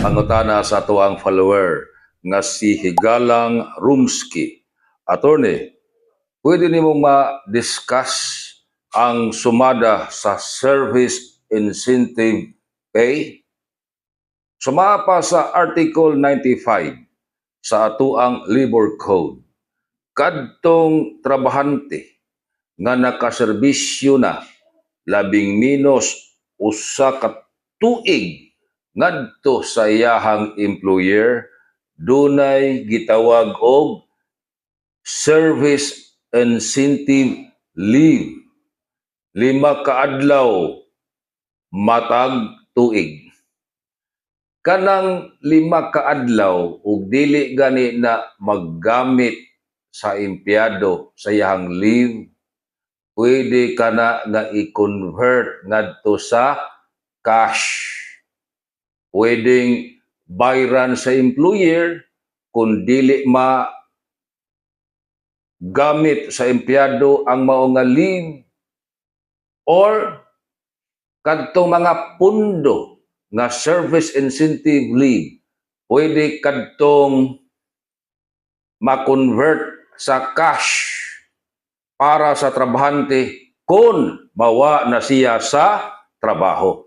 Mangutana sa tuang follower nga si Higalang Rumsky. Attorney, pwede nimong ma-discuss ang sumada sa service incentive pay? Sumapa sa Article 95 sa atuang Labor Code. Kadtong trabahante nga nakaserbisyo na labing minus usa ka tuig ngadto sa iyahang employer, dunay gitawag og service incentive leave. 5 ka adlaw matag tuig. Kanang 5 ka adlaw ug dili gani na maggamit sa empleyado sa iyahang leave, pwede ka na nga i-convert ngadto sa cash. Pwedeng bayran sa employer kung dili gamit sa empleyado ang mao nga leave, or kadtong mga pundo nga service incentive leave pwede kadtong ma-convert sa cash para sa trabahante kung mawa na siya sa trabaho.